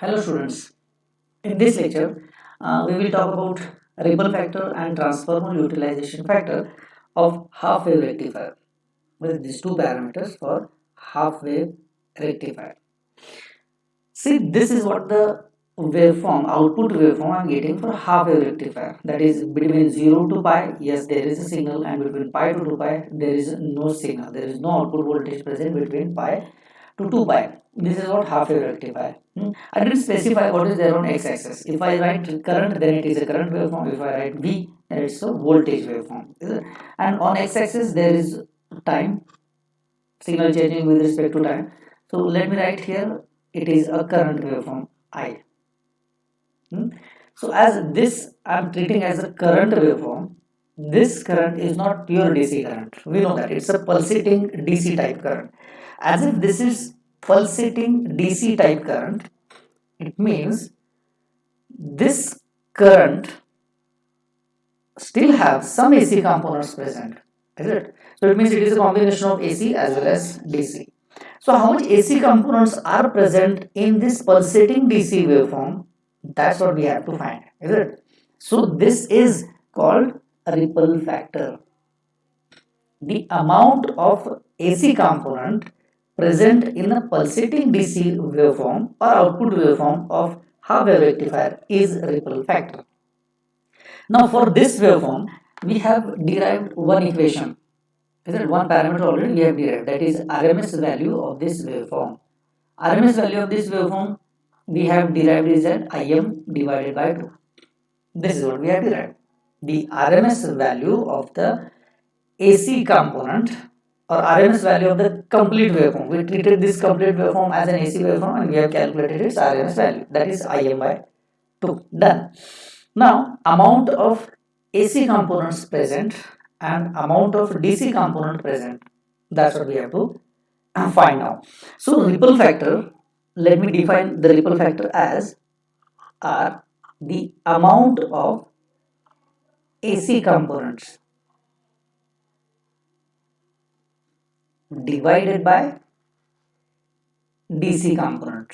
Hello students, in this lecture we will talk about ripple factor and transformer utilization factor of half wave rectifier with these two parameters for half wave rectifier. See, this is what the waveform, output waveform I am getting for half wave rectifier, that is between 0 to pi. Yes, there is a signal, and between pi to 2 pi there is no signal, there is no output voltage present between pi to 2 pi. This is what half wave rectifier. I didn't specify what is there on x-axis. If I write current, then it is a current waveform. If I write V, then it's a voltage waveform. And on x-axis there is time, signal changing with respect to time. So let me write here, it is a current waveform I. So as this I am treating as a current waveform, this current is not pure DC current. We know that it's a pulsating DC type current. As if this is pulsating DC type current, it means this current still have some AC components present, is it? So it means it is a combination of AC as well as DC. So how much AC components are present in this pulsating DC waveform? That's what we have to find, is it? So this is called a ripple factor. The amount of AC component present in a pulsating DC waveform or output waveform of half wave rectifier is ripple factor. Now for this waveform, we have derived one equation. Is it one parameter already we have derived, that is RMS value of this waveform. RMS value of this waveform we have derived is that Im divided by 2. This is what we have derived. The RMS value of the AC component or RMS value of the complete waveform. We treated this complete waveform as an AC waveform and we have calculated its RMS value, that is Im by 2. Done. Now amount of AC components present and amount of DC component present, that's what we have to find out. So ripple factor, let me define the ripple factor as R, the amount of AC components divided by DC component.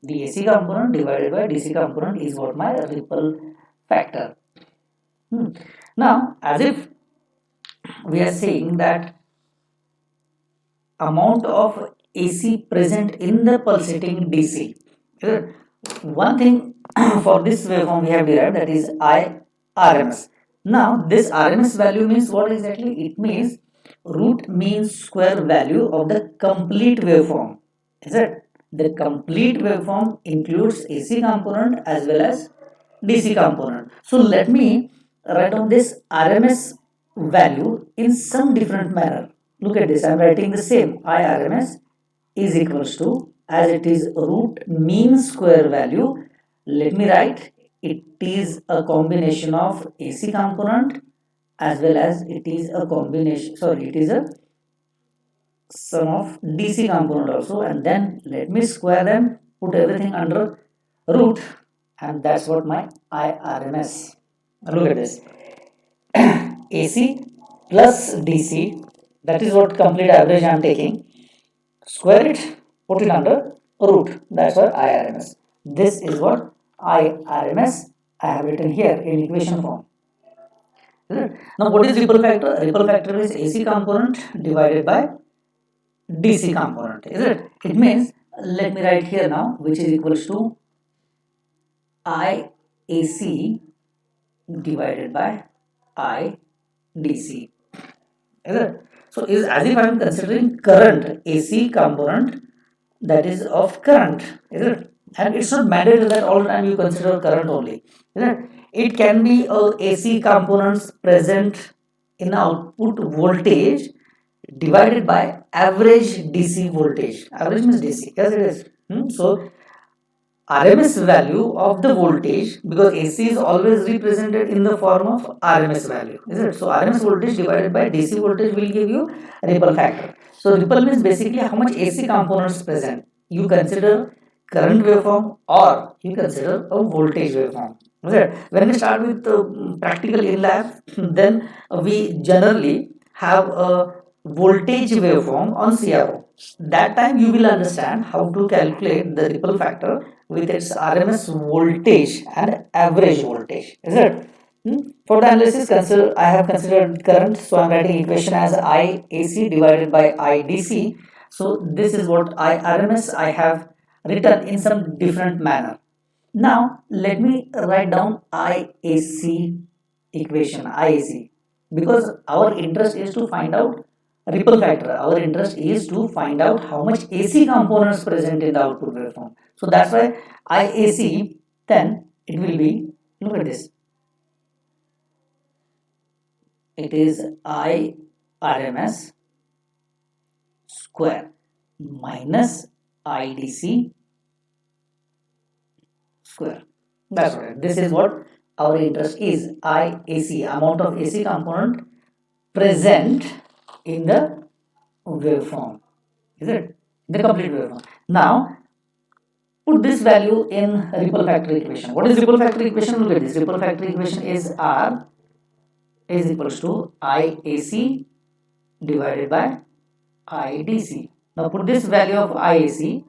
The AC component divided by DC component is what my ripple factor. Now, as if we are saying that amount of AC present in the pulsating DC. One thing for this waveform we have derived, that is IRMS. Now, this RMS value means what exactly? It means root mean square value of the complete waveform. Is it? The complete waveform includes AC component as well as DC component. So let me write down this RMS value in some different manner. Look at this, I am writing the same. IRMS is equals to, as it is root mean square value, let me write it is a combination of AC component as well as it is a combination, sorry, it is a sum of DC component also, and then let me square them, put everything under root, and that's what my IRMS. Look at this. AC plus DC, that is what complete average I am taking. Square it, put it under root, that's what IRMS. This is what IRMS I have written here in equation form. Now what is ripple factor? Ripple factor is AC component divided by DC component, is it? It means, let me write here now, which is equals to IAC divided by IDC, is it? So is as if I am considering current AC component, that is of current, is it? And it's not mandatory that all the time you consider current only, is it? It can be AC components present in output voltage divided by average DC voltage. Average means DC, yes it is. So RMS value of the voltage, because AC is always represented in the form of RMS value, is it? So RMS voltage divided by DC voltage will give you ripple factor. So ripple means basically how much AC components present. You consider current waveform or you consider a voltage waveform. Okay. When we start with practical in lab, then we generally have a voltage waveform on CRO. That time you will understand how to calculate the ripple factor with its RMS voltage and average voltage. Is it? For the analysis, I have considered current, so I am writing equation as IAC divided by IDC. So this is what IRMS I have written in some different manner. Now let me write down IAC equation, IAC, because our interest is to find out ripple factor. Our interest is to find out how much AC components present in the output waveform. So that's why IAC, then it will be, look at this, it is IRMS square minus IDC square. That's right. This is what our interest is. IAC, amount of AC component present in the waveform. Is it? The complete waveform. Now, put this value in ripple factor equation. What is ripple factor equation? Look at this. Ripple factor equation is R is equals to IAC divided by IDC. Now, put this value of IAC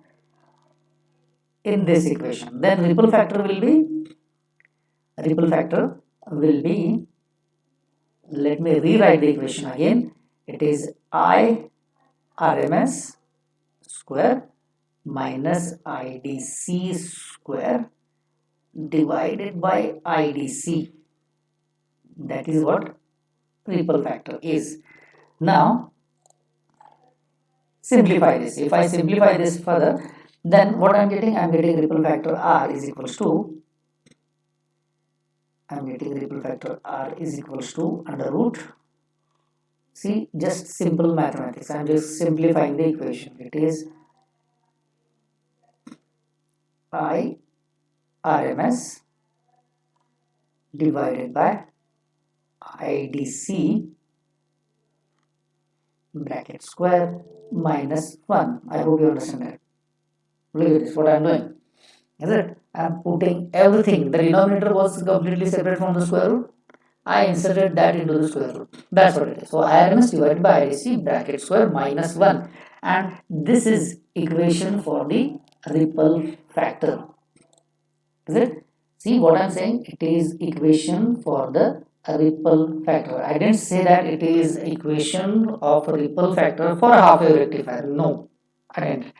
in this equation. Then ripple factor will be, let me rewrite the equation again. It is I RMS square minus IDC square divided by IDC. That is what ripple factor is. Now simplify this. If I simplify this further, then what I am getting? I am getting ripple factor R is equals to, under root. See, just simple mathematics. I am just simplifying the equation. It is I RMS divided by IDC bracket square minus 1. I hope you understand that. Look at this, what I am doing. Is it? I am putting everything. The denominator was completely separate from the square root. I inserted that into the square root. That's what it is. So IRMS divided by IDC bracket square minus 1. And this is equation for the ripple factor. Is it? See what I am saying? It is equation for the ripple factor. I didn't say that it is equation of ripple factor for a half wave rectifier. No, I didn't.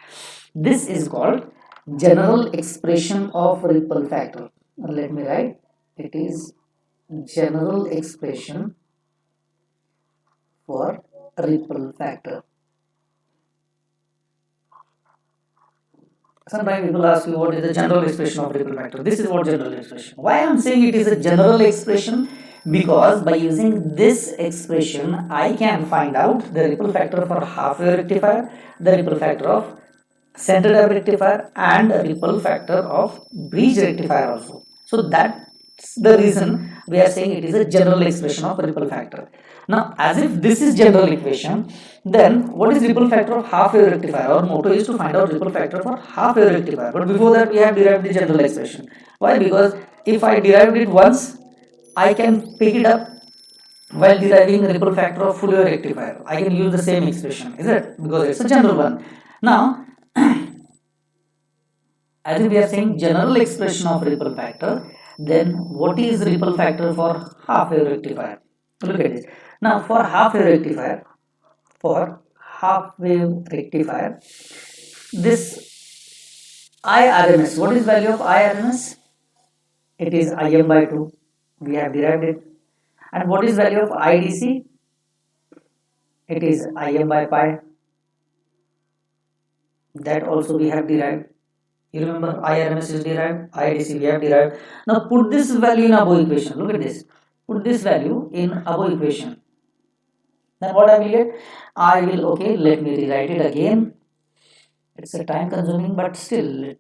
This is called general expression of ripple factor. Let me write. It is general expression for ripple factor. Sometimes people ask you what is the general expression of ripple factor. This is what general expression. Why I am saying it is a general expression? Because by using this expression, I can find out the ripple factor for half wave rectifier, the ripple factor of center tap rectifier, and the ripple factor of bridge rectifier also. So that's the reason we are saying it is a general expression of ripple factor. Now, as if this is general equation, then what is ripple factor of half wave rectifier? Our motto is to find out ripple factor for half wave rectifier. But before that, we have derived the general expression. Why? Because if I derived it once, I can pick it up while deriving the ripple factor of full wave rectifier. I can use the same expression, is it? Because it's a general one. Now, as we are saying general expression of ripple factor, then what is ripple factor for half wave rectifier? Look at this. Now, for half wave rectifier, this IRMS, what is value of IRMS? It is Im by 2. We have derived it. And what is value of IDC? It is Im by pi. That also we have derived. You remember IRMS is derived, IDC we have derived. Now put this value in above equation. Look at this. Put this value in above equation. Then what I will get? Okay, let me rewrite it again. It's a time consuming, but still it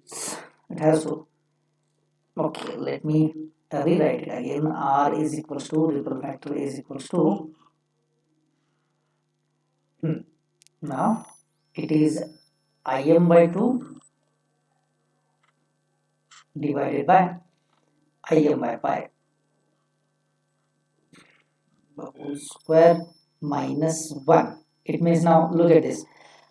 has to. Okay, let me rewrite it again. R is equals to ripple factor is equals to. Now it is Im by 2 divided by Im by pi whole square minus 1. It means now look at this.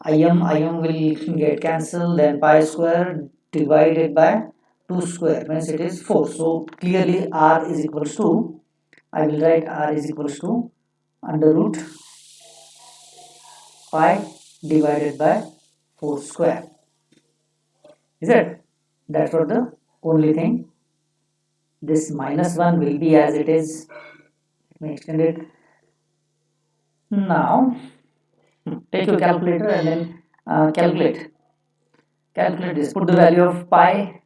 Im will get cancelled, then pi square divided by 2 square means it is 4. So clearly r is equals to, I will write r is equals to under root pi divided by 4 square. Is it? That's what the only thing. This minus 1 will be as it is. Let me extend it. Now take your calculator and then calculate this. Put the value of pi,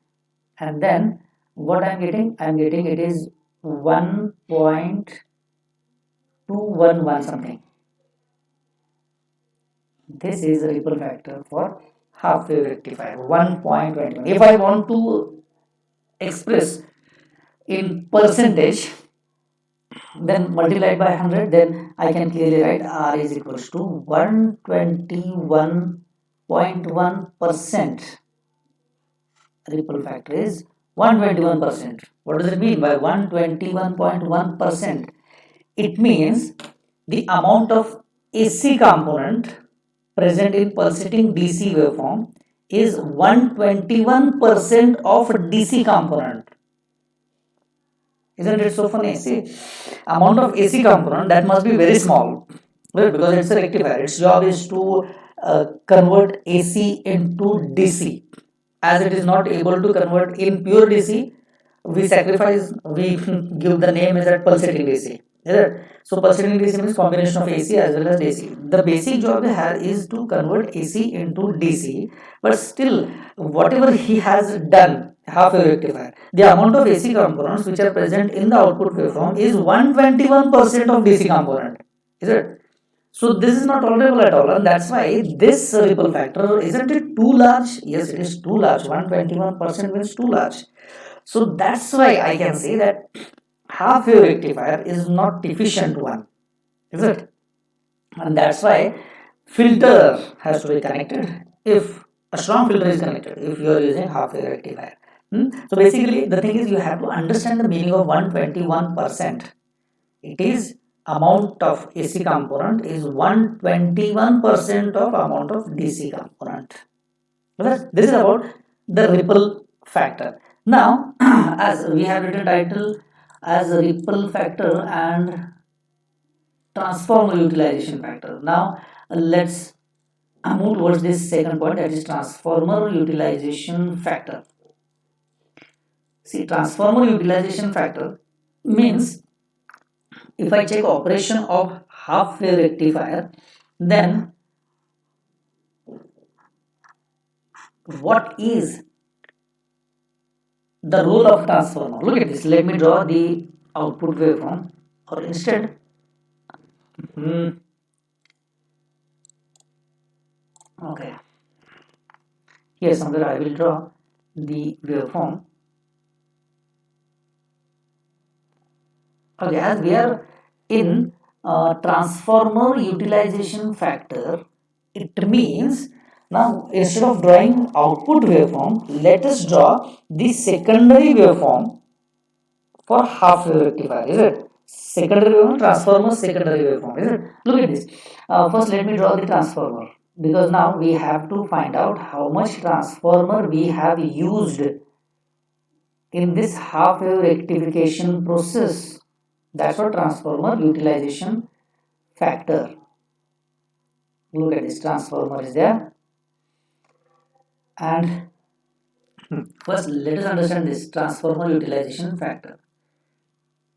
and then what I'm getting it is 1.211 something. This is a ripple factor for half wave rectifier, 1.21. If I want to express in percentage, then multiplied by 100, then I can clearly write r is equals to 121.1%. Ripple factor is 121%. What does it mean by 121.1%? It means the amount of AC component present in pulsating DC waveform is 121% of DC component. Isn't it so funny? See, amount of AC component that must be very small, right? Because it's a rectifier. Its job is to convert AC into DC. As it is not able to convert in pure DC, we give the name as a pulsating DC. So pulsating DC means combination of AC as well as DC. The basic job here is to convert AC into DC, but still whatever he has done, half wave rectifier, the amount of AC components which are present in the output waveform is 121% of DC component. Is it? So this is not tolerable at all, and that's why this ripple factor, isn't it too large? Yes, it is too large. 121% means too large. So that's why I can say that half wave rectifier is not efficient one, is it? And that's why filter has to be connected if a strong filter is connected if you are using half wave rectifier. So basically the thing is you have to understand the meaning of 121%. It is amount of AC component is 121% of amount of DC component. This is about the ripple factor. Now, as we have written title as a ripple factor and transformer utilization factor. Now, let's move towards this second point, that is transformer utilization factor. See, transformer utilization factor means if I check operation of half wave rectifier, then what is the role of transformer? Look at this. Let me draw the output waveform, or instead, okay, here somewhere I will draw the waveform. Okay, as we are in transformer utilization factor, it means now instead of drawing output waveform, let us draw the secondary waveform for half wave rectifier. Is it? Secondary waveform, transformer secondary waveform. Is it? Look at this. First, let me draw the transformer, because now we have to find out how much transformer we have used in this half wave rectification process. That's what transformer utilization factor. Look at this, transformer is there. And first let us understand this transformer utilization factor.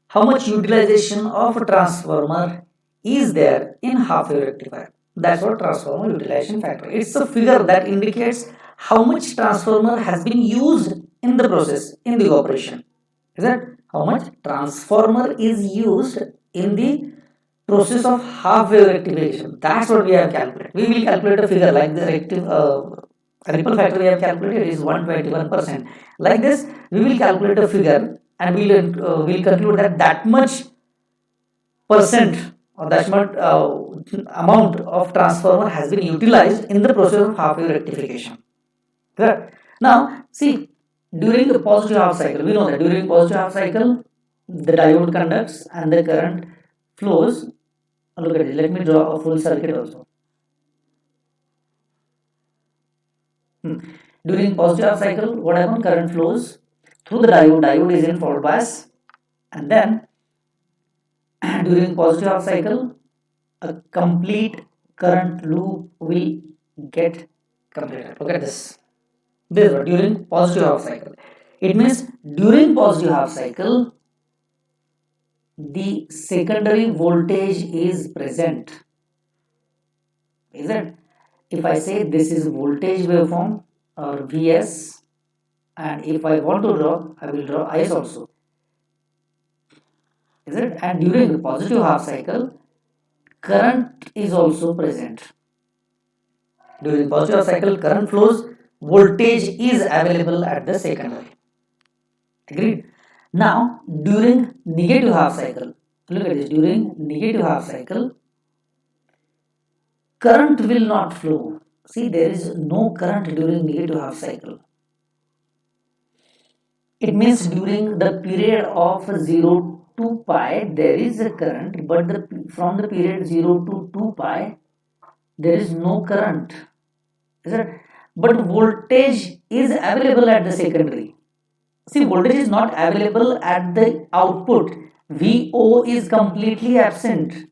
How much utilization of a transformer is there in half wave rectifier? That's what transformer utilization factor. It's a figure that indicates how much transformer has been used in the process, in the operation. Is that how much transformer is used in the process of half wave rectification? That's what we have calculated. We will calculate a figure like the ripple factor we have calculated is 121%. Like this, we will calculate a figure and we'll conclude that that much percent or that much amount of transformer has been utilized in the process of half wave rectification. Correct? Now, see, during the positive half cycle, we know that during positive half cycle, the diode conducts and the current flows. Look at it. Let me draw a full circuit also. During positive half cycle, what happens? Current flows through the diode. Diode is in forward bias, and then during positive half cycle, a complete current loop will get completed. Look at this. This is during positive half cycle. It means during positive half cycle, the secondary voltage is present. Is it? If I say this is voltage waveform or Vs, and if I want to draw, I will draw Is also. Is it? And during the positive half cycle, current is also present. During positive cycle, current flows, voltage is available at the secondary. Agreed? Now, during negative half cycle, look at this, during negative half cycle, current will not flow. See, there is no current during negative half cycle. It means during the period of 0 to pi, there is a current, but from the period 0 to 2 pi, there is no current. Is it? But voltage is available at the secondary. See, voltage is not available at the output. VO is completely absent.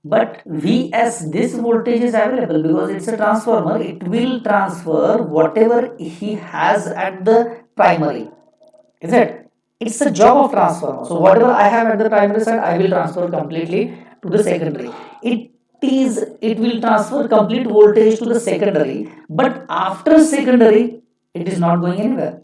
But Vs, this voltage is available because it's a transformer. It will transfer whatever he has at the primary. Is it? It's a job of transformer. So whatever I have at the primary side, I will transfer completely to the secondary. It will transfer complete voltage to the secondary, but after secondary, it is not going anywhere.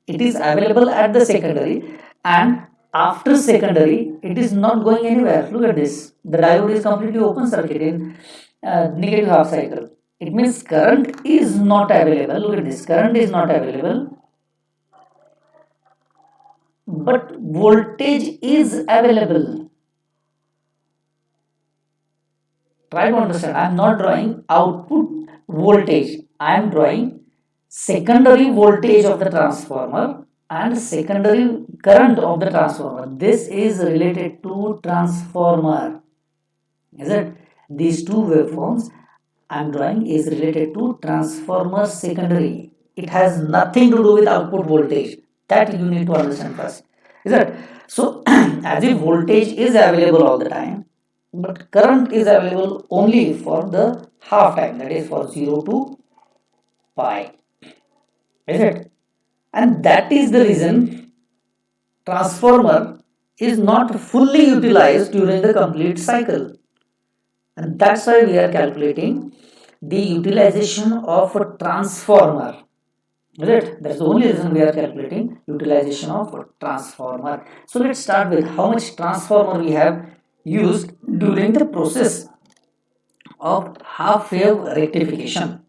It is available at the secondary, and after secondary, it is not going anywhere. Look at this. The diode is completely open circuit in negative half cycle. It means current is not available. Look at this. Current is not available, but voltage is available. Try to understand. I am not drawing output voltage. I am drawing secondary voltage of the transformer and secondary current of the transformer. This is related to transformer. Is it? These two waveforms I am drawing is related to transformer secondary. It has nothing to do with output voltage. That you need to understand first. Is it? So, as if voltage is available all the time, but current is available only for the half time, that is for 0 to pi. Is it? And that is the reason transformer is not fully utilized during the complete cycle. And that's why we are calculating the utilization of a transformer. Is it? That's the only reason we are calculating utilization of a transformer. So let's start with how much transformer we have used during the process of half wave rectification.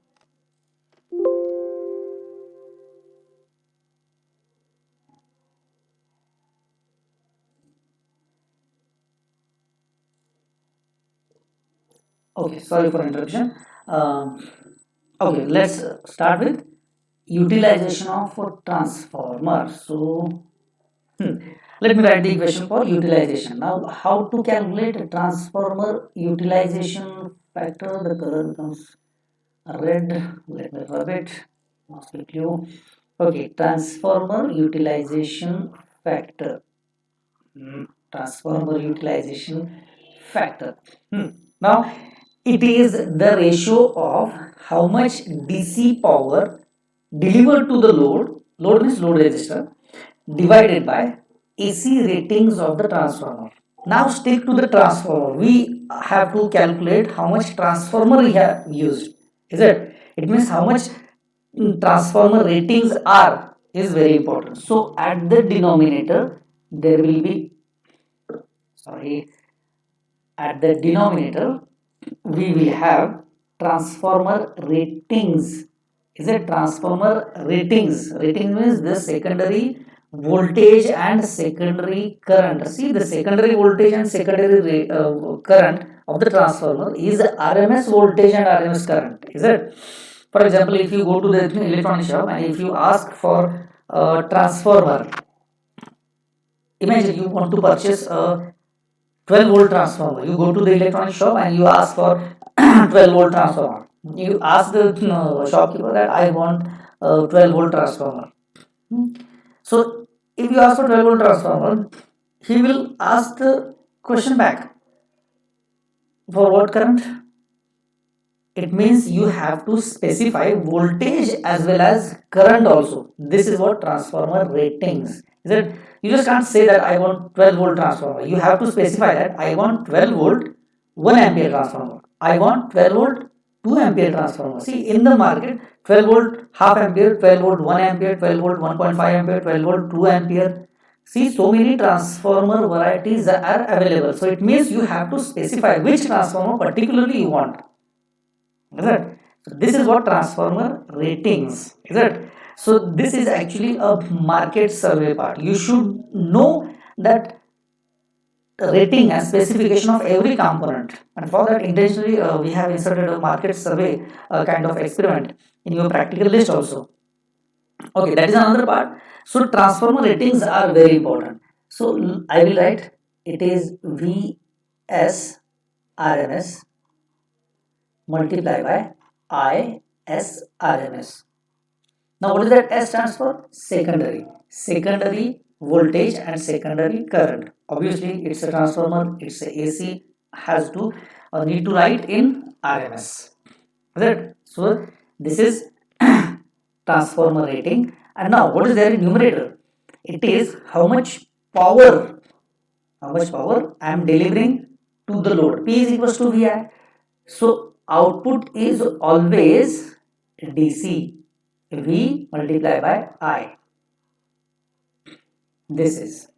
Okay, sorry for interruption. Okay, let's start with utilization of a transformer. So, let me write the equation for utilization. Now, how to calculate a transformer utilization factor? The color becomes red. Let me rub it. Must be blue. Okay, transformer utilization factor. Transformer utilization factor. Now, it is the ratio of how much DC power delivered to the load means load resistor, divided by AC ratings of the transformer. Now stick to the transformer. We have to calculate how much transformer we have used. Is it? It means how much transformer ratings are is very important. So at the denominator there will be at the denominator we will have transformer ratings. Is it transformer ratings? Rating means the secondary voltage and secondary current. See, the secondary voltage and secondary current of the transformer is RMS voltage and RMS current. Is it? For example, if you go to the electronic shop and if you ask for a transformer, imagine you want to purchase a 12 volt transformer. You go to the electronic shop and you ask for 12 volt transformer. You ask the shopkeeper that I want 12 volt transformer. Hmm. So if you ask for 12 volt transformer, he will ask the question back, for what current? It means you have to specify voltage as well as current also. This is what transformer ratings. Is it? You just can't say that I want 12 volt transformer. You have to specify that I want 12 volt 1 ampere transformer. I want 12 volt 2 ampere transformer. See, in the market, 12 volt half ampere, 12 volt 1 ampere, 12 volt 1.5 ampere, 12 volt 2 ampere. See, so many transformer varieties are available. So it means you have to specify which transformer particularly you want. Is it? So this is what transformer ratings. Is it? So this is actually a market survey part. You should know that rating and specification of every component, and for that intentionally we have inserted a market survey kind of experiment in your practical list also. Okay, that is another part. So transformer ratings are very important. So I will write it is VS RMS multiply by ISRMS. Now, what is that S stands for? Secondary. Secondary voltage and secondary current. Obviously, it's a transformer, it's a AC, has to need to write in RMS. Right? So, this is transformer rating. And now, what is there in numerator? It is how much power, I am delivering to the load. P is equals to VI. So output is always DC. V multiplied by I. This is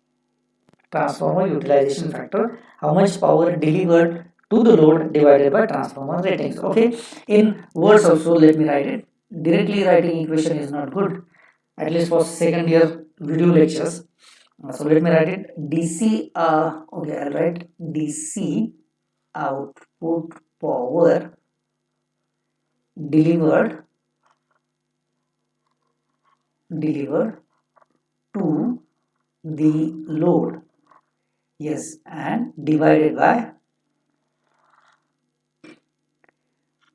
transformer utilization factor. How much power delivered to the load divided by transformer ratings. Okay. In words also, let me write it. Directly writing equation is not good. At least for second year video lectures. So let me write it. DC. Okay, I'll write DC output power delivered to the load, yes, and divided by,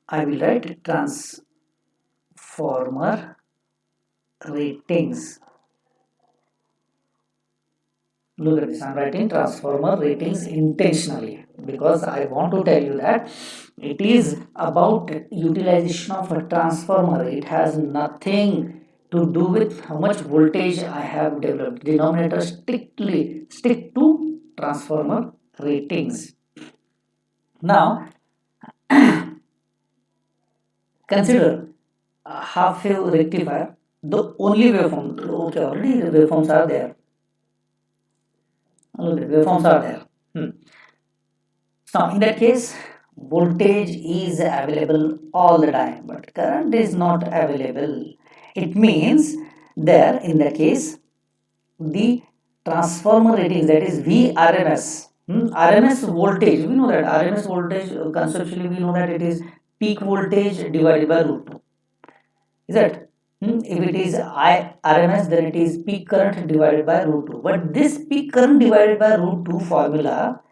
I will write transformer ratings. Look at this, I am writing transformer ratings intentionally because I want to tell you that it is about utilization of a transformer. It has nothing to do with how much voltage I have developed. Denominator strictly stick to transformer ratings. Now consider a half wave rectifier, the only waveform. Okay, already the waveforms are there. Already waveforms are there. Now in that case, voltage is available all the time, but current is not available. It means there in that case, the transformer ratings, that is VRMS. RMS voltage, we know that RMS voltage conceptually we know that it is peak voltage divided by root 2. Is that? If it is RMS, then it is peak current divided by root 2. But this peak current divided by root 2 formula,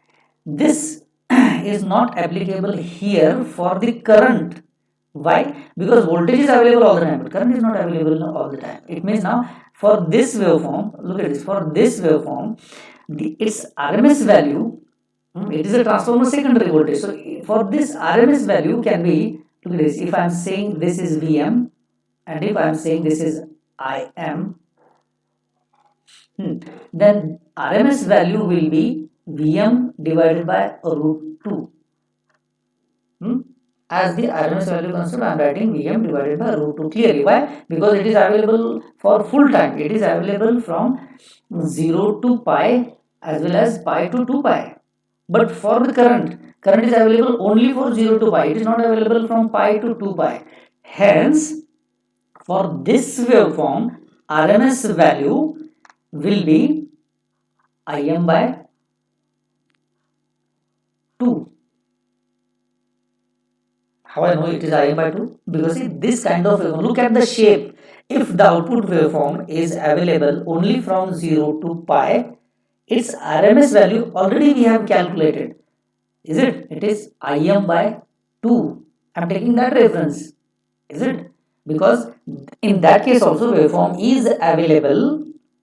this is not applicable here for the current. Why? Because voltage is available all the time, but current is not available all the time. It means now for this waveform, look at this, for this waveform, its RMS value, it is a transformer secondary voltage. So for this RMS value can be, look at this, if I am saying this is VM and if I am saying this is IM, then RMS value will be VM divided by root 2. As the RMS value concept, I am writing VM divided by root 2 clearly. Why? Because it is available for full time. It is available from 0 to pi as well as pi to 2 pi. But for the current is available only for 0 to pi. It is not available from pi to 2 pi. Hence, for this waveform, RMS value will be Im by 2. How I know it is Im by 2? Because see, this kind of waveform, look at the shape. If the output waveform is available only from 0 to pi, its RMS value already we have calculated. Is it? It is Im by 2. I am taking that reference. Is it? because in that case also waveform is available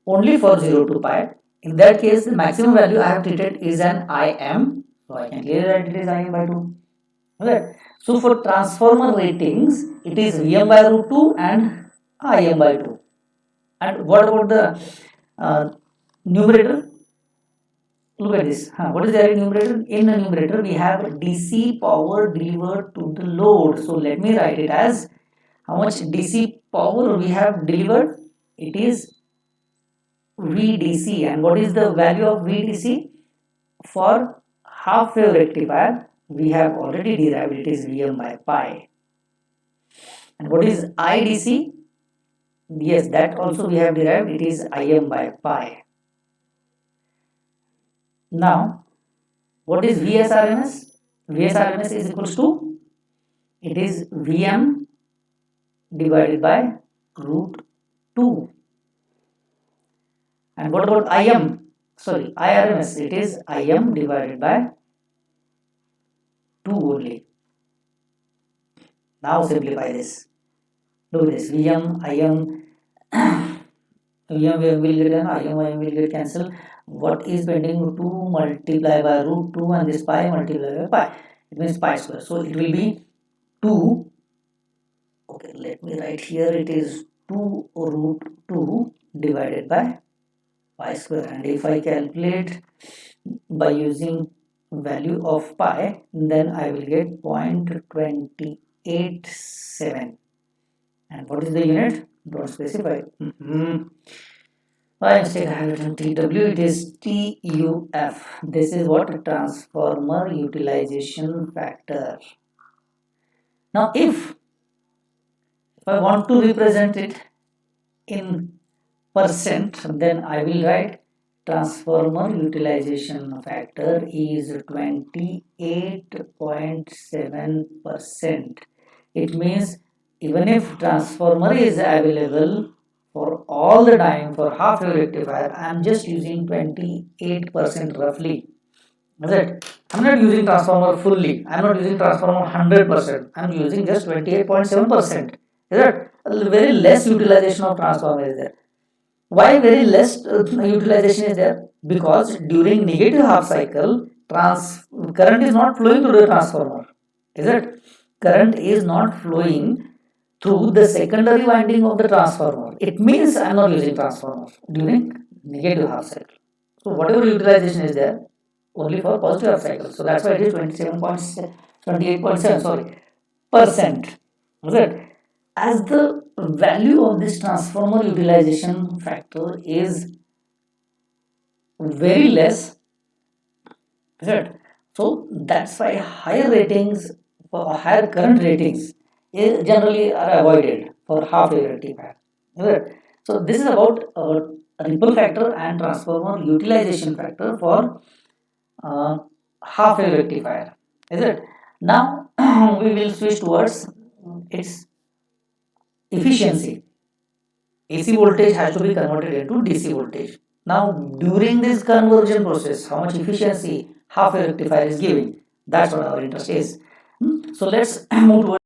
only for 0 to pi. In that case, the maximum value I have treated is an Im, so I can clearly write it is Im by 2. Right. So for transformer ratings, it is Vm by root 2 and Im by 2. And what about the numerator? Look at this. What is there in numerator? In the numerator, we have DC power delivered to the load. So let me write it as how much DC power we have delivered. It is VDC. And what is the value of VDC? For half wave rectifier, we have already derived it is Vm by pi. And what is IDC? Yes, that also we have derived, it is Im by pi. Now, what is VSRMS? VSRMS is equals to, it is Vm divided by root 2. And what about IRMS? It is Im divided by 2 only. Now simplify this. Do this. Vm, Im, Vm will get Im will get cancelled. What is pending? 2 multiplied by root 2 and this pi multiplied by pi. It means pi square. So it will be 2. Okay, let me write here. It is 2 root 2 divided by pi square. And if I calculate by using value of pi, then I will get 0.287. And what is the unit? Don't specify. By mistake I have written TW, it is TUF. This is what? Transformer utilization factor. Now if I want to represent it in percent, then I will write transformer utilization factor is 28.7%. It means even if transformer is available for all the time for half wave rectifier, I am just using 28% roughly. Is it? I am not using transformer fully. I am not using transformer 100%. I am using just 28.7%. Is it? Very less utilization of transformer is there. Why very less utilization is there? Because during negative half cycle, current is not flowing through the transformer. Is it? Current is not flowing through the secondary winding of the transformer. It means I am not using transformer during negative half cycle. So whatever utilization is there, only for positive half cycle. So that's why it is 28.7 percent. Is it? As the value of this transformer utilization factor is very less, is it? So that's why higher ratings or higher current ratings generally are avoided for half wave rectifier. So this is about ripple factor and transformer utilization factor for half wave rectifier. Is it? Now we will switch towards its efficiency. AC voltage has to be converted into DC voltage. Now during this conversion process, how much efficiency half wave rectifier is giving? That's what our interest is. So let's move towards